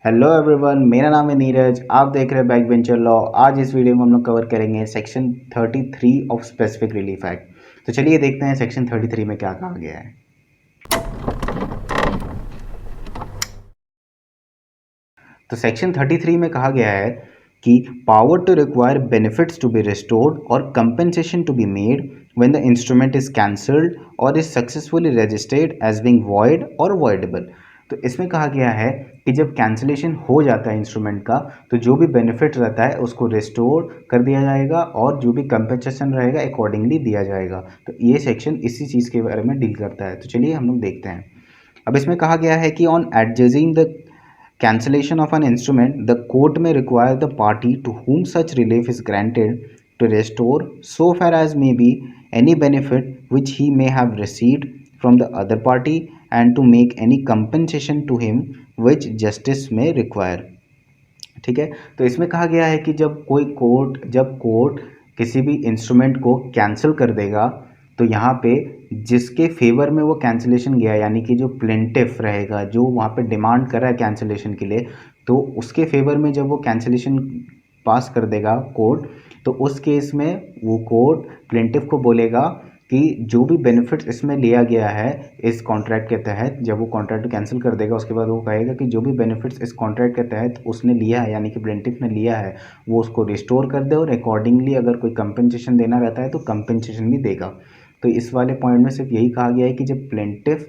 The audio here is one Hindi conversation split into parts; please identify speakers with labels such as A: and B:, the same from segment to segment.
A: हेलो एवरीवन, मेरा नाम है नीरज। आप देख रहे हैं बैक बेंचर लॉ। आज इस वीडियो में हम लोग कवर करेंगे section 33 of specific relief act. तो चलिए देखते हैं सेक्शन 33 में क्या कहा गया है। तो सेक्शन 33 में कहा गया है कि power to require benefits to be restored और compensation to be made when the instrument is cancelled और is successfully registered as being void और वॉइडेबल। तो इसमें कहा गया है कि जब कैंसिलेशन हो जाता है इंस्ट्रूमेंट का, तो जो भी बेनिफिट रहता है उसको रिस्टोर कर दिया जाएगा और जो भी कंपेंसेशन रहेगा अकॉर्डिंगली दिया जाएगा। तो ये सेक्शन इसी चीज़ के बारे में डील करता है। तो चलिए हम लोग देखते हैं। अब इसमें कहा गया है कि on adjusting the cancellation of an instrument, the court may require the party to whom such relief is granted to restore, so far as may be, any benefit which he may have received from the other party and to make any compensation to him which justice may require। ठीक है। तो इसमें कहा गया है कि जब कोर्ट किसी भी इंस्ट्रूमेंट को कैंसिल कर देगा, तो यहाँ पे जिसके फेवर में वो कैंसिलेशन गया, यानी कि जो प्लेंटिफ रहेगा, जो वहाँ पे डिमांड कर रहा है कैंसिलेशन के लिए, तो उसके फेवर में जब वो कैंसिलेशन पास कर देगा कोर्ट, तो उस केस में वो कोर्ट प्लेंटिफ को बोलेगा कि जो भी बेनिफिट्स इसमें लिया गया है इस कॉन्ट्रैक्ट के तहत, जब वो कॉन्ट्रैक्ट कैंसिल कर देगा उसके बाद वो कहेगा कि जो भी बेनिफिट्स इस कॉन्ट्रैक्ट के तहत उसने लिया है, यानी कि प्लेंटिफ ने लिया है, वो उसको रिस्टोर कर दे और अकॉर्डिंगली अगर कोई कंपेंसेशन देना रहता है तो कंपेंसेशन भी देगा। तो इस वाले पॉइंट में सिर्फ यही कहा गया है कि जब प्लेंटिफ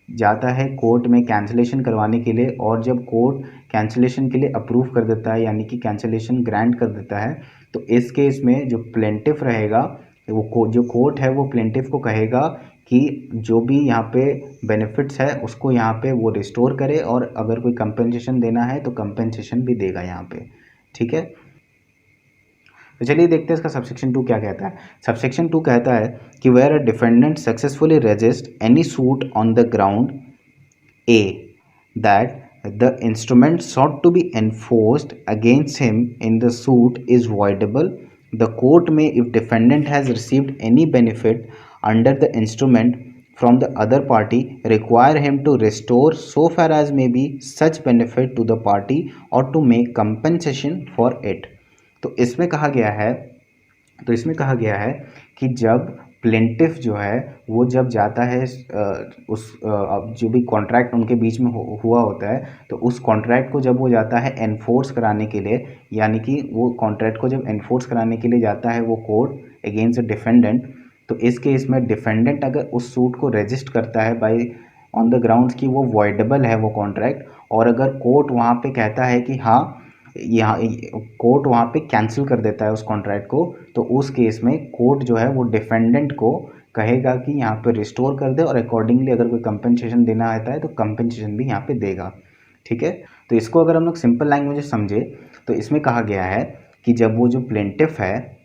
A: जाता है कोर्ट में कैंसिलेशन करवाने के लिए और जब कोर्ट कैंसिलेशन के लिए अप्रूव कर देता है, यानी कि कैंसिलेशन ग्रांट कर देता है, तो इस केस में जो प्लेंटिफ रहेगा, जो कोर्ट है वो प्लेंटिफ को कहेगा कि जो भी यहाँ पे बेनिफिट्स है उसको यहाँ पे वो रिस्टोर करे और अगर कोई कंपेंसेशन देना है तो कंपेंसेशन भी देगा यहाँ पे। ठीक है। तो चलिए देखते हैं इसका सबसेक्शन 2 क्या कहता है। सबसेक्शन 2 कहता है कि where a defendant successfully resist any suit on the ground A that the instrument sought to be enforced against him in the suit is voidable, the court may, if defendant has received any benefit under the instrument from the other party, require him to restore so far as may be such benefit to the party or to make compensation for it। तो इसमें कहा गया है कि जब प्लेंटिफ जो है वो जब जाता है जो भी कॉन्ट्रैक्ट उनके बीच में हुआ होता है, तो उस कॉन्ट्रैक्ट को जब वो जाता है एनफोर्स कराने के लिए, यानी कि वो कॉन्ट्रैक्ट को जब एनफोर्स कराने के लिए जाता है वो कोर्ट अगेंस्ट द डिफेंडेंट, तो इस केस में डिफेंडेंट अगर उस सूट को रजिस्ट करता है बाय ऑन द ग्राउंड्स कि वो वॉइडेबल है वो कॉन्ट्रैक्ट, और अगर कोर्ट वहाँ पे कहता है कि हाँ, यहाँ कोर्ट वहाँ पे कैंसिल कर देता है उस कॉन्ट्रैक्ट को, तो उस केस में कोर्ट जो है वो डिफेंडेंट को कहेगा कि यहाँ पे रिस्टोर कर दे और अकॉर्डिंगली अगर कोई कंपेंसेशन देना आता है तो कंपेंसेशन भी यहाँ पे देगा। ठीक है। तो इसको अगर हम लोग सिंपल लैंग्वेज में समझे तो इसमें कहा गया है कि जब वो जो प्लेंटिफ है,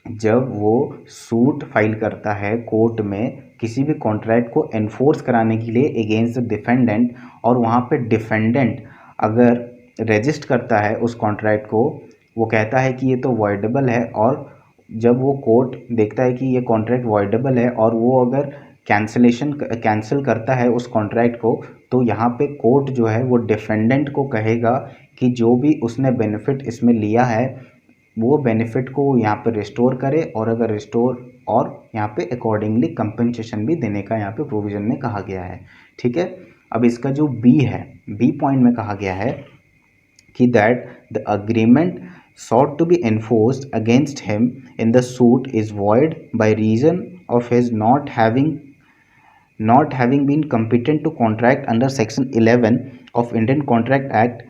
A: जब वो सूट फाइल करता है कोर्ट में किसी भी कॉन्ट्रैक्ट को एनफोर्स कराने के लिए अगेंस्ट द डिफेंडेंट, और वहाँ पे डिफेंडेंट अगर रजिस्ट करता है उस कॉन्ट्रैक्ट को, वो कहता है कि ये तो वॉइडेबल है, और जब वो कोर्ट देखता है कि ये कॉन्ट्रैक्ट वॉइडेबल है और वो अगर कैंसिल करता है उस कॉन्ट्रैक्ट को, तो यहाँ पे कोर्ट जो है वो डिफेंडेंट को कहेगा कि जो भी उसने बेनिफिट इसमें लिया है वो बेनिफिट को यहाँ पे रिस्टोर करे, और अगर रिस्टोर और यहाँ पे अकॉर्डिंगली कंपेंसेशन भी देने का यहाँ पे प्रोविज़न में कहा गया है। ठीक है। अब इसका जो बी है, बी पॉइंट में कहा गया है कि that the agreement sought to be enforced against him in the suit is void by reason of his not having been competent to contract under section 11 of Indian Contract Act।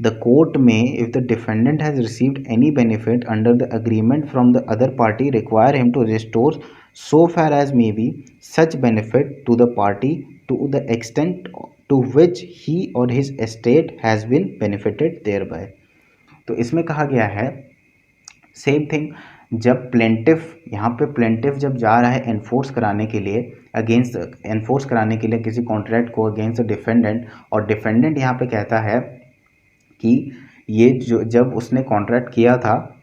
A: The court may, if the defendant has received any benefit under the agreement from the other party, require him to restore so far as may be such benefit to the party to the extent to which he or his estate has been benefited thereby। तो इसमें कहा गया है सेम थिंग, जब प्लेंटिफ यहाँ पे प्लेंटिफ जब जा रहा है एनफोर्स कराने के लिए किसी कॉन्ट्रैक्ट को अगेंस्ट डिफेंडेंट, और डिफेंडेंट यहाँ पे कहता है कि ये जो जब उसने कॉन्ट्रैक्ट किया था,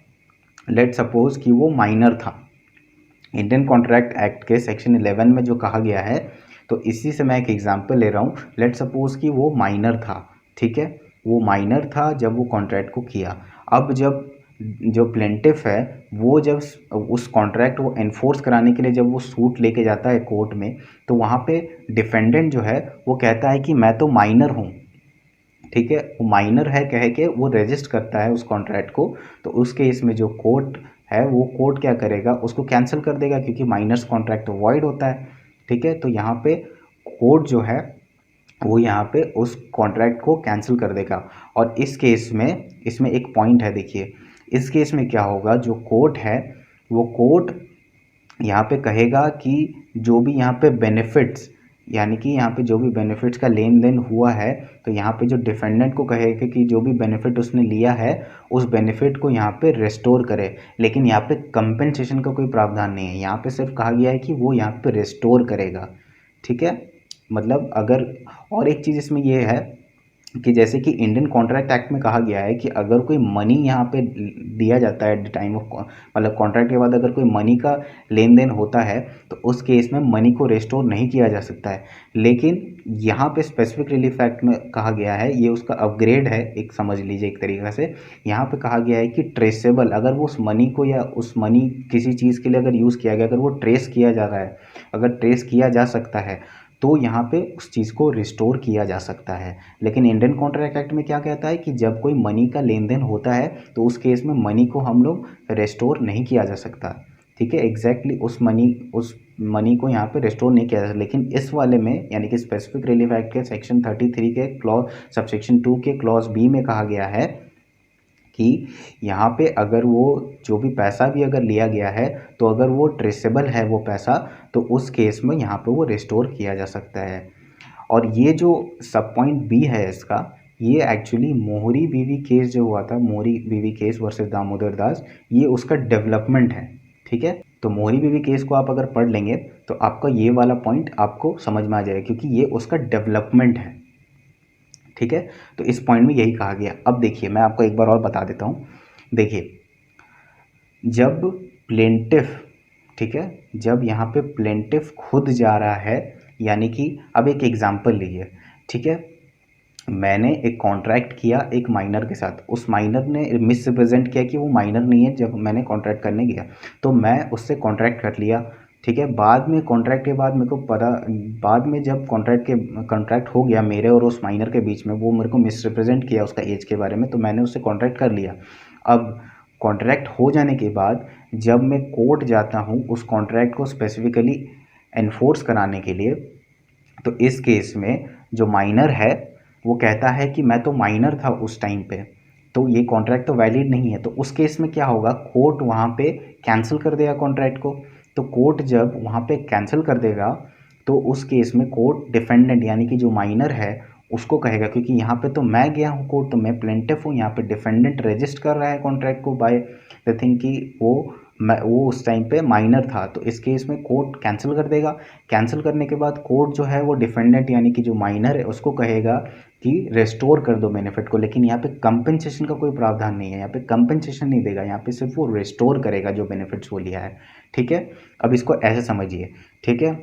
A: लेट सपोज कि वो माइनर था, इंडियन कॉन्ट्रैक्ट एक्ट के सेक्शन 11 में जो कहा गया है, तो इसी से मैं एक एग्जांपल ले रहा हूँ। लेट सपोज कि वो माइनर था। ठीक है। वो माइनर था जब वो कॉन्ट्रैक्ट को किया। अब जब जो प्लेंटिफ है वो जब उस कॉन्ट्रैक्ट को एनफोर्स कराने के लिए जब वो सूट लेके जाता है कोर्ट में, तो वहाँ पे डिफेंडेंट जो है वो कहता है कि मैं तो माइनर हूँ, ठीक है, वो माइनर है कह के वो रजिस्ट करता है उस कॉन्ट्रैक्ट को। तो उस केस में जो कोर्ट है वो कोर्ट क्या करेगा, उसको कैंसिल कर देगा क्योंकि माइनर्स कॉन्ट्रैक्ट तो वॉइड होता है, ठीक है। तो यहाँ पे कोर्ट जो है वो यहाँ पे उस कॉन्ट्रैक्ट को कैंसिल कर देगा। और इस केस में इसमें एक पॉइंट है, देखिए इस केस में क्या होगा, जो कोर्ट है वो कोर्ट यहाँ पे कहेगा कि जो भी यहाँ पे बेनिफिट्स, यानी कि यहाँ पे जो भी बेनिफिट्स का लेन देन हुआ है, तो यहाँ पे जो डिफेंडेंट को कहेगा कि जो भी बेनिफिट उसने लिया है उस बेनिफिट को यहाँ पे रेस्टोर करे। लेकिन यहाँ पे कंपेंसेशन का कोई प्रावधान नहीं है, यहाँ पे सिर्फ कहा गया है कि वो यहाँ पे रेस्टोर करेगा, ठीक है। मतलब अगर और एक चीज़ इसमें ये है कि जैसे कि इंडियन कॉन्ट्रैक्ट एक्ट में कहा गया है कि अगर कोई मनी यहाँ पे दिया जाता है एट द टाइम ऑफ, मतलब कॉन्ट्रैक्ट के बाद अगर कोई मनी का लेन देन होता है तो उस केस में मनी को रेस्टोर नहीं किया जा सकता है। लेकिन यहाँ पे स्पेसिफिक रिलीफ एक्ट में कहा गया है, ये उसका अपग्रेड है, एक समझ लीजिए एक तरीक़े से। यहाँ पे कहा गया है कि ट्रेसेबल, अगर वो उस मनी को या उस मनी किसी चीज़ के लिए अगर यूज़ किया गया, अगर वो ट्रेस किया जा रहा है, अगर ट्रेस किया जा सकता है तो यहाँ पे उस चीज़ को रिस्टोर किया जा सकता है। लेकिन इंडियन कॉन्ट्रैक्ट एक्ट में क्या कहता है कि जब कोई मनी का लेन देन होता है तो उस केस में मनी को हम लोग रिस्टोर नहीं किया जा सकता, ठीक है। एग्जैक्टली उस मनी को यहाँ पे रिस्टोर नहीं किया जा सकता। लेकिन इस वाले में यानी कि स्पेसिफिक रिलीफ एक्ट के सेक्शन 33 के क्लॉज सबसेक्शन 2 के क्लॉज बी में कहा गया है कि यहाँ पे अगर वो जो भी पैसा भी अगर लिया गया है तो अगर वो ट्रेसेबल है वो पैसा, तो उस केस में यहाँ पे वो रिस्टोर किया जा सकता है। और ये जो सब पॉइंट बी है इसका, ये एक्चुअली मोहरी बीवी केस जो हुआ था, मोहरी बीवी केस वर्सेस दामोदर दास, ये उसका डेवलपमेंट है, ठीक है। तो मोहरी बीवी केस को आप अगर पढ़ लेंगे तो आपका ये वाला पॉइंट आपको समझ में आ जाएगा क्योंकि ये उसका डेवलपमेंट है, ठीक है। तो इस पॉइंट में यही कहा गया। अब देखिए मैं आपको एक बार और बता देता हूँ। देखिए जब प्लेंटिफ, ठीक है, जब यहाँ पे प्लेंटिफ खुद जा रहा है, यानी कि अब एक एग्जांपल लीजिए, ठीक है, मैंने एक कॉन्ट्रैक्ट किया एक माइनर के साथ, उस माइनर ने मिस रिप्रेजेंट किया कि वो माइनर नहीं है जब मैंने कॉन्ट्रैक्ट करने गया, तो मैं उससे कॉन्ट्रैक्ट कर लिया, ठीक है। बाद में कॉन्ट्रैक्ट के बाद मेरे को पता, बाद में जब कॉन्ट्रैक्ट हो गया मेरे और उस माइनर के बीच में, वो मेरे को मिस रिप्रेजेंट किया उसका एज के बारे में, तो मैंने उससे कॉन्ट्रैक्ट कर लिया। अब कॉन्ट्रैक्ट हो जाने के बाद जब मैं कोर्ट जाता हूँ उस कॉन्ट्रैक्ट को स्पेसिफिकली एनफोर्स कराने के लिए, तो इस केस में जो माइनर है वो कहता है कि मैं तो माइनर था उस टाइम पे, तो ये कॉन्ट्रैक्ट तो वैलिड नहीं है। तो उस केस में क्या होगा, कोर्ट वहाँ पे कैंसिल कर देगा कॉन्ट्रैक्ट को। तो कोर्ट जब वहाँ पे कैंसिल कर देगा तो उस केस में कोर्ट डिफेंडेंट यानी कि जो माइनर है उसको कहेगा, क्योंकि यहाँ पे तो मैं गया हूँ कोर्ट, तो मैं प्लेंटिफ हूँ, यहाँ पे डिफेंडेंट रजिस्ट कर रहा है कॉन्ट्रैक्ट को बाय द थिंग कि वो उस टाइम पे माइनर था, तो इस केस में कोर्ट कैंसिल कर देगा। कैंसिल करने के बाद कोर्ट जो है वो डिफेंडेंट यानी कि जो माइनर है उसको कहेगा कि रेस्टोर कर दो बेनिफिट को। लेकिन यहाँ पे कंपेंसेशन का कोई प्रावधान नहीं है, यहाँ पे कंपेंसेशन नहीं देगा, यहाँ पे सिर्फ वो रेस्टोर करेगा जो बेनिफिट्स वो लिया है, ठीक है। अब इसको ऐसे समझिए, ठीक है,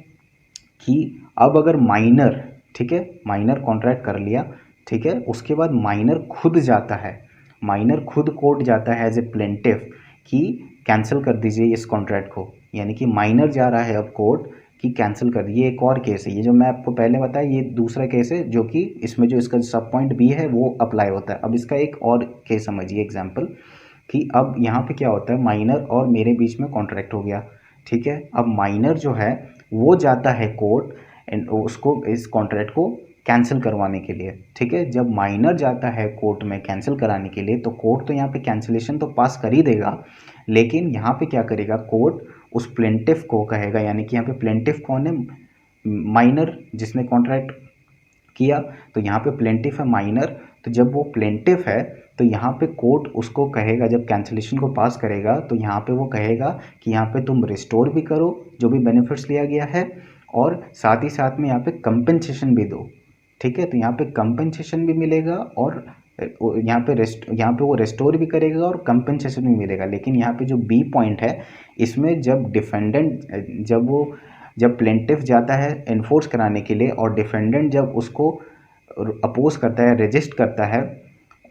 A: कि अब अगर माइनर, ठीक है, माइनर कॉन्ट्रैक्ट कर लिया, ठीक है, उसके बाद माइनर खुद जाता है, माइनर खुद कोर्ट जाता है एज ए प्लेंटिफ कि कैंसिल कर दीजिए इस कॉन्ट्रैक्ट को, यानी कि माइनर जा रहा है अब कोर्ट कि कैंसिल कर दिए। एक और केस है, ये जो मैं आपको पहले बताया ये दूसरा केस है जो कि इसमें जो इसका सब पॉइंट बी है वो अप्लाई होता है। अब इसका एक और केस समझिए एग्जाम्पल, कि अब यहाँ पे क्या होता है, माइनर और मेरे बीच में कॉन्ट्रैक्ट हो गया, ठीक है। अब माइनर जो है वो जाता है कोर्ट एंड उसको इस कॉन्ट्रैक्ट को कैंसिल करवाने के लिए, ठीक है। जब माइनर जाता है कोर्ट में कैंसिल कराने के लिए तो कोर्ट तो यहाँ पे कैंसिलेशन तो पास कर ही देगा, लेकिन यहाँ पे क्या करेगा, कोर्ट उस प्लेंटिफ को कहेगा, यानी कि यहाँ पे प्लेंटिफ कौन है, माइनर जिसने कॉन्ट्रैक्ट किया, तो यहाँ पे प्लेंटिफ है माइनर। तो जब वो प्लेंटिफ है तो यहाँ पे कोर्ट उसको कहेगा, जब कैंसिलेशन को पास करेगा तो यहाँ पे वो कहेगा कि यहाँ पे तुम रिस्टोर भी करो जो भी बेनिफिट्स लिया गया है और साथ ही साथ में यहाँ पे कंपेंसेशन भी दो, ठीक है। तो यहाँ पे कंपेंसेशन भी मिलेगा और यहाँ पे वो रेस्टोर भी करेगा और कंपेंसेशन भी मिलेगा। लेकिन यहाँ पे जो बी पॉइंट है इसमें जब डिफेंडेंट जब प्लेंटिफ जाता है एनफोर्स कराने के लिए और डिफेंडेंट जब उसको अपोज करता है, रेजिस्ट करता है,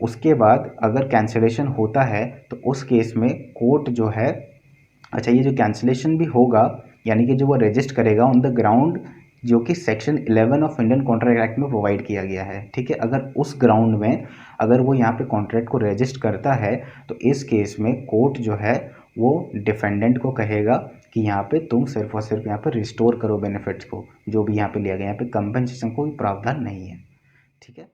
A: उसके बाद अगर कैंसिलेशन होता है तो उस केस में कोर्ट जो है, अच्छा ये जो कैंसिलेशन भी होगा यानी कि जो वो रजिस्ट करेगा ऑन द ग्राउंड जो कि section 11 of Indian contract act में प्रोवाइड किया गया है, ठीक है। अगर उस ग्राउंड में अगर वो यहाँ पे कॉन्ट्रैक्ट को रजिस्ट करता है तो इस केस में कोर्ट जो है वो डिफेंडेंट को कहेगा कि यहाँ पे तुम सिर्फ और सिर्फ यहाँ पे रिस्टोर करो बेनिफिट्स को, जो भी यहाँ पे लिया गया, यहाँ पे कंपनसेशन कोई प्रावधान नहीं है, ठीक है।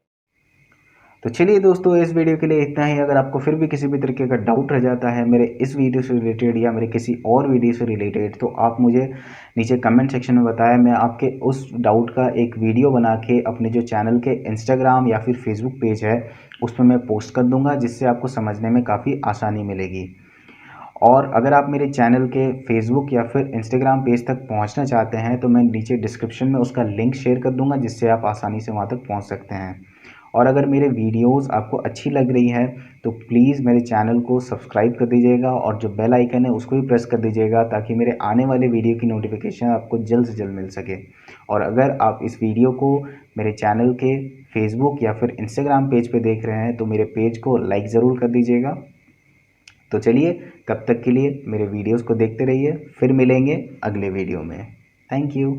A: तो चलिए दोस्तों, इस वीडियो के लिए इतना ही। अगर आपको फिर भी किसी भी तरीके का डाउट रह जाता है मेरे इस वीडियो से रिलेटेड या मेरे किसी और वीडियो से रिलेटेड, तो आप मुझे नीचे कमेंट सेक्शन में बताएं। मैं आपके उस डाउट का एक वीडियो बना के अपने जो चैनल के इंस्टाग्राम या फिर फेसबुक पेज है उसमें मैं पोस्ट कर दूंगा, जिससे आपको समझने में काफ़ी आसानी मिलेगी। और अगर आप मेरे चैनल के फेसबुक या फिर इंस्टाग्राम पेज तक पहुंचना चाहते हैं तो मैं नीचे डिस्क्रिप्शन में उसका लिंक शेयर कर दूंगा, जिससे आप आसानी से वहां तक पहुंच सकते हैं। और अगर मेरे वीडियोस आपको अच्छी लग रही है तो प्लीज़ मेरे चैनल को सब्सक्राइब कर दीजिएगा और जो बेल आइकन है उसको भी प्रेस कर दीजिएगा, ताकि मेरे आने वाले वीडियो की नोटिफिकेशन आपको जल्द से जल्द मिल सके। और अगर आप इस वीडियो को मेरे चैनल के फेसबुक या फिर इंस्टाग्राम पेज पे देख रहे हैं तो मेरे पेज को लाइक ज़रूर कर दीजिएगा। तो चलिए, तब तक के लिए मेरे वीडियोस को देखते रहिए, फिर मिलेंगे अगले वीडियो में। Thank you.